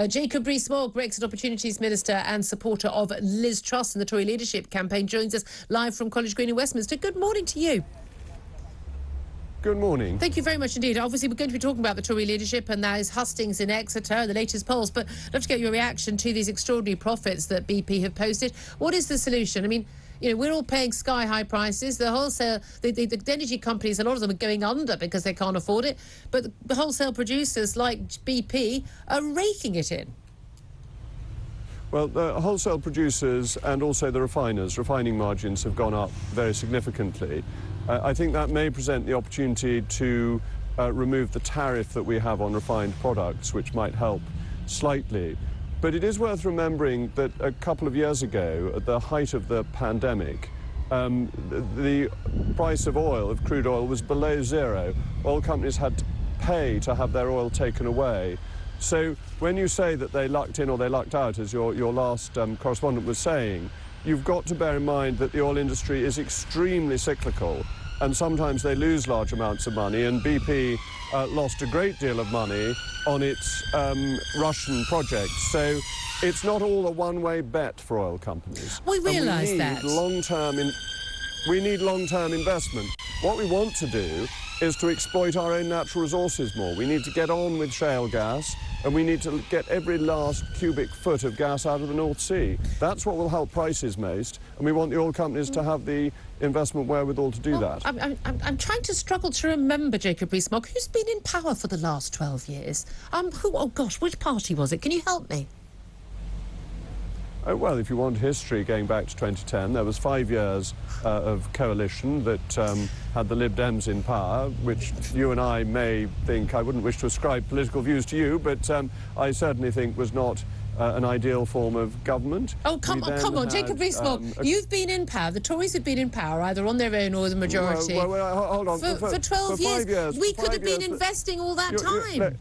Jacob Rees-Mogg, Brexit Opportunities Minister and supporter of Liz Truss and the Tory leadership campaign, joins us live from College Green in Westminster. Good morning to you. Good morning. Thank you very much indeed. Obviously, we're going to be talking about the Tory leadership and those hustings in Exeter, the latest polls, but I'd love to get your reaction to these extraordinary profits that BP have posted. What is the solution? I mean, you know, we're all paying sky-high prices. The wholesale, the energy companies, a lot of them are going under because they can't afford it, but the wholesale producers like BP are raking it in. Well, the wholesale producers and also the refining margins have gone up very significantly. I think that may present the opportunity to remove the tariff that we have on refined products, which might help slightly. But it is worth remembering that a couple of years ago, at the height of the pandemic, the price of oil, of crude oil, was below zero. Oil companies had to pay to have their oil taken away. So when you say that they lucked in or they lucked out, as your last correspondent was saying, you've got to bear in mind that the oil industry is extremely cyclical, and sometimes they lose large amounts of money, and BP lost a great deal of money on its Russian projects. So it's not all a one-way bet for oil companies. We realise that. We need long-term investment. What we want to do is to exploit our own natural resources more. We need to get on with shale gas, and we need to get every last cubic foot of gas out of the North Sea. That's what will help prices most, and we want the oil companies to have the investment wherewithal to do that. I'm trying to struggle to remember, Jacob Rees-Mogg, who's been in power for the last 12 years? Oh gosh, which party was it? Can you help me? Well, if you want history going back to 2010, there was 5 years of coalition that had the Lib Dems in power, which you and I may think, I wouldn't wish to ascribe political views to you, but I certainly think was not an ideal form of government. Oh, come on, Jacob Rees-Mogg, you've been in power, the Tories have been in power, either on their own or the majority. Well, hold on. For 12 years. We could have been investing all that time.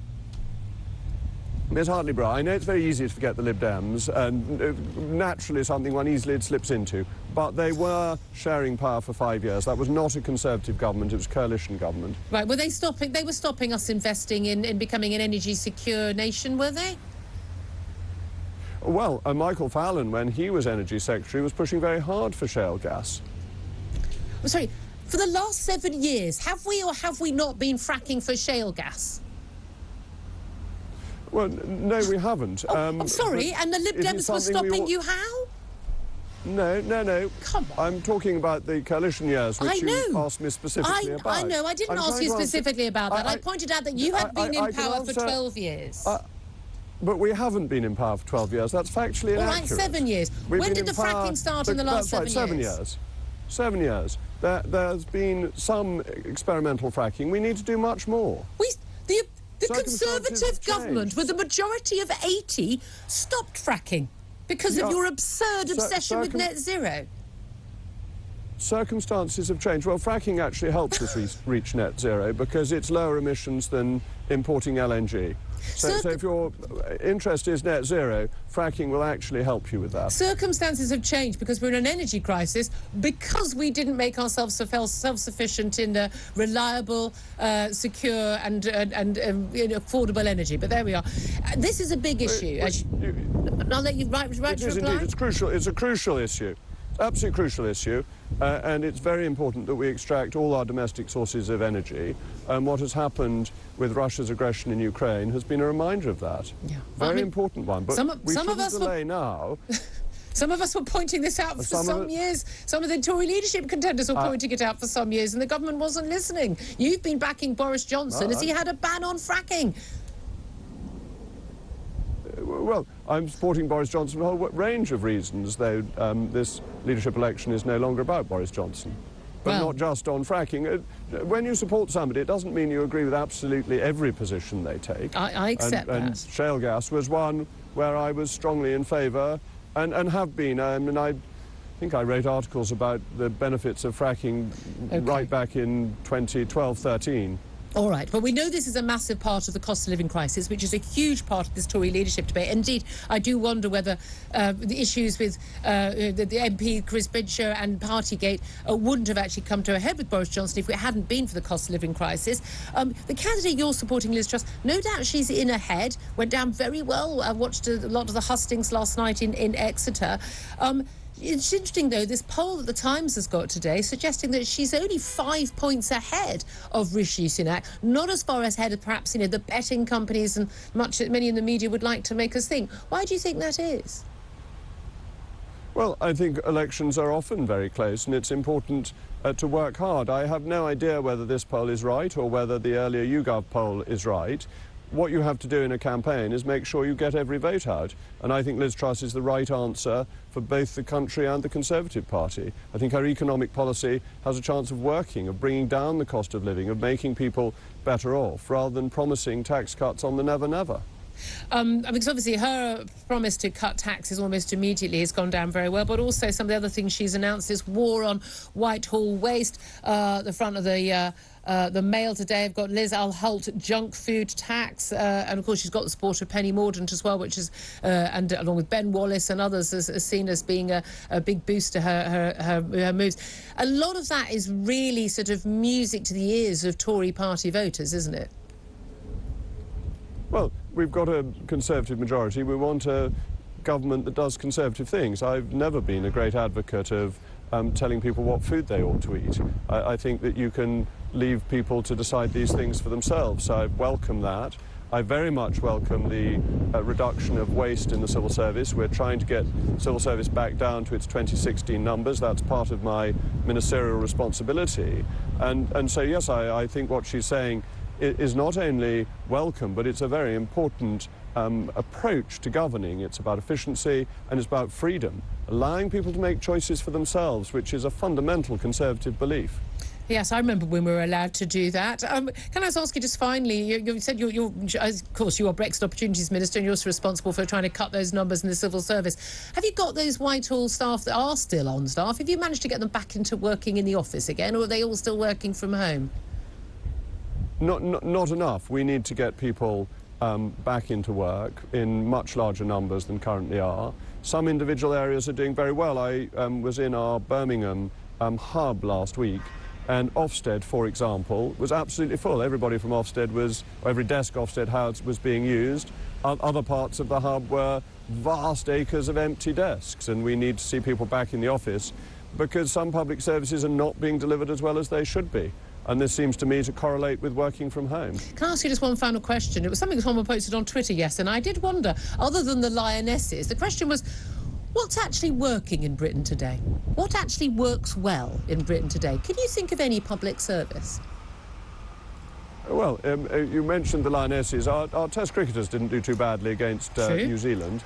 Ms. Hartley-Brewer, I know it's very easy to forget the Lib Dems, and naturally something one easily slips into, but they were sharing power for 5 years. That was not a Conservative government, it was a coalition government. Right, were they stopping? They were stopping us investing in becoming an energy-secure nation, were they? Well, Michael Fallon, when he was Energy Secretary, was pushing very hard for shale gas. I'm sorry, for the last 7 years, have we or have we not been fracking for shale gas? Well, no, we haven't. I'm sorry, and the Lib Dems were stopping you how? No. Come on. I'm talking about the coalition years, which you asked me specifically about. I know, I didn't ask you specifically about that. I pointed out that you had been in power for 12 years. But we haven't been in power for 12 years. That's factually inaccurate. All right, 7 years. When did the fracking start in the last 7 years? 7 years. 7 years. There's been some experimental fracking. We need to do much more. The Conservative government, with a majority of 80, stopped fracking because of your absurd obsession with net zero. Circumstances have changed. Well, fracking actually helps us reach net zero because it's lower emissions than importing LNG. So if your interest is net zero, fracking will actually help you with that. Circumstances have changed because we're in an energy crisis, because we didn't make ourselves self-sufficient in reliable, secure and affordable energy. But there we are. This is a big issue. I'll let you write to reply. It is indeed. It's crucial. It's a crucial issue. Absolutely crucial issue, and it's very important that we extract all our domestic sources of energy. And what has happened with Russia's aggression in Ukraine has been a reminder of that. Yeah. Very important one. But we shouldn't delay now. Some of us were pointing this out for some years. Some of the Tory leadership contenders were pointing it out for some years, and the government wasn't listening. You've been backing Boris Johnson as he had a ban on fracking. Well, I'm supporting Boris Johnson for a whole range of reasons, though this leadership election is no longer about Boris Johnson. But not just on fracking. When you support somebody, it doesn't mean you agree with absolutely every position they take. I accept that. And shale gas was one where I was strongly in favour, and have been. And I think I wrote articles about the benefits of fracking right back in 2012-13. All right, but we know this is a massive part of the cost of living crisis, which is a huge part of this Tory leadership debate. Indeed, I do wonder whether the issues with the MP Chris Bidshaw and Partygate wouldn't have actually come to a head with Boris Johnson if it hadn't been for the cost of living crisis. The candidate you're supporting, Liz Truss, no doubt she's in ahead, went down very well. I watched a lot of the hustings last night in Exeter. It's interesting, though, this poll that the Times has got today suggesting that she's only 5 points ahead of Rishi Sunak, not as far ahead as perhaps, the betting companies and many in the media would like to make us think. Why do you think that is? Well, I think elections are often very close, and it's important to work hard. I have no idea whether this poll is right or whether the earlier YouGov poll is right. What you have to do in a campaign is make sure you get every vote out. And I think Liz Truss is the right answer for both the country and the Conservative Party. I think her economic policy has a chance of working, of bringing down the cost of living, of making people better off, rather than promising tax cuts on the never-never. Because obviously her promise to cut taxes almost immediately has gone down very well, but also some of the other things she's announced, this war on Whitehall waste. The front of the Mail today, I've got Liz Al-Holt junk food tax, and of course she's got the support of Penny Mordaunt as well, which is, and along with Ben Wallace and others, is seen as being a big boost to her moves. A lot of that is really sort of music to the ears of Tory party voters, isn't it? Well, we've got a Conservative majority. We want a government that does Conservative things. I've never been a great advocate of telling people what food they ought to eat. I think that you can leave people to decide these things for themselves, so I welcome that. I very much welcome the reduction of waste in the civil service. We're trying to get civil service back down to its 2016 numbers. That's part of my ministerial responsibility. And so, yes, I think what she's saying is not only welcome, but it's a very important approach to governing. It's about efficiency and it's about freedom, allowing people to make choices for themselves, which is a fundamental Conservative belief. Yes, I remember when we were allowed to do that. Can I just ask you just finally, you said of course, you are Brexit Opportunities Minister and you're also responsible for trying to cut those numbers in the civil service. Have you got those Whitehall staff that are still on staff? Have you managed to get them back into working in the office again, or are they all still working from home? Not enough. We need to get people back into work in much larger numbers than currently are. Some individual areas are doing very well. I was in our Birmingham hub last week, and Ofsted, for example, was absolutely full. Everybody from Ofsted every desk Ofsted had was being used. Other parts of the hub were vast acres of empty desks, and we need to see people back in the office because some public services are not being delivered as well as they should be. And this seems to me to correlate with working from home. Can I ask you just one final question? It was something someone posted on Twitter yesterday, and I did wonder, other than the lionesses, the question was, what's actually working in Britain today? What actually works well in Britain today? Can you think of any public service? Well, you mentioned the lionesses. Our Test cricketers didn't do too badly against New Zealand.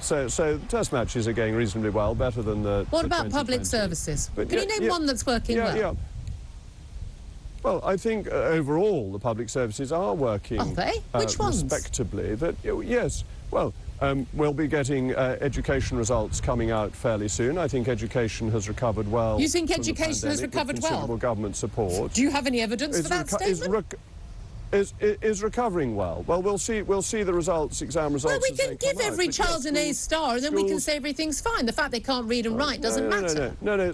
So the Test matches are going reasonably well, better than the... What about public services? Can you name one that's working well? Yeah. Well, I think overall the public services are working. Are they? Which ones? Respectably. Yes. Well, we'll be getting education results coming out fairly soon. I think education has recovered well. You think education has recovered well? Considerable government support. Do you have any evidence for that statement? Is recovering well. Well, we'll see the results, exam results. Well, we can give every child an A star, and then we can say everything's fine. The fact they can't read and write doesn't matter. No.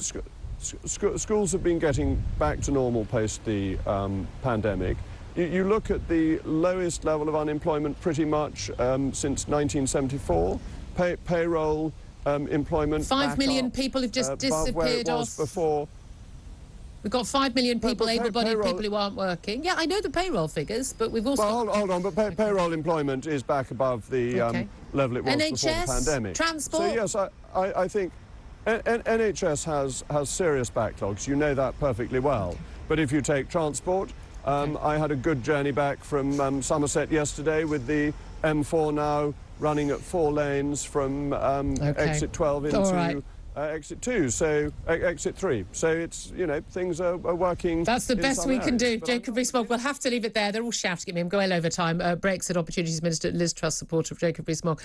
Schools have been getting back to normal post the pandemic. You look at the lowest level of unemployment pretty much since 1974. Payroll employment. 5 million people have just disappeared where it was off. Before. We've got 5 million people, able-bodied people who aren't working. Yeah, I know the payroll figures, but we've also... Well, hold on, but payroll employment is back above the level it was NHS, before the pandemic. Transport? So, yes, I think NHS has serious backlogs. You know that perfectly well. But if you take transport, I had a good journey back from Somerset yesterday with the M4 now running at 4 lanes from exit 12 into... exit 2, so exit 3. So it's, things are working. That's the best we can do. Jacob Rees-Mogg, we'll have to leave it there. They're all shouting at me. I'm going over time. Brexit Opportunities Minister Liz Truss, supporter of Jacob Rees-Mogg.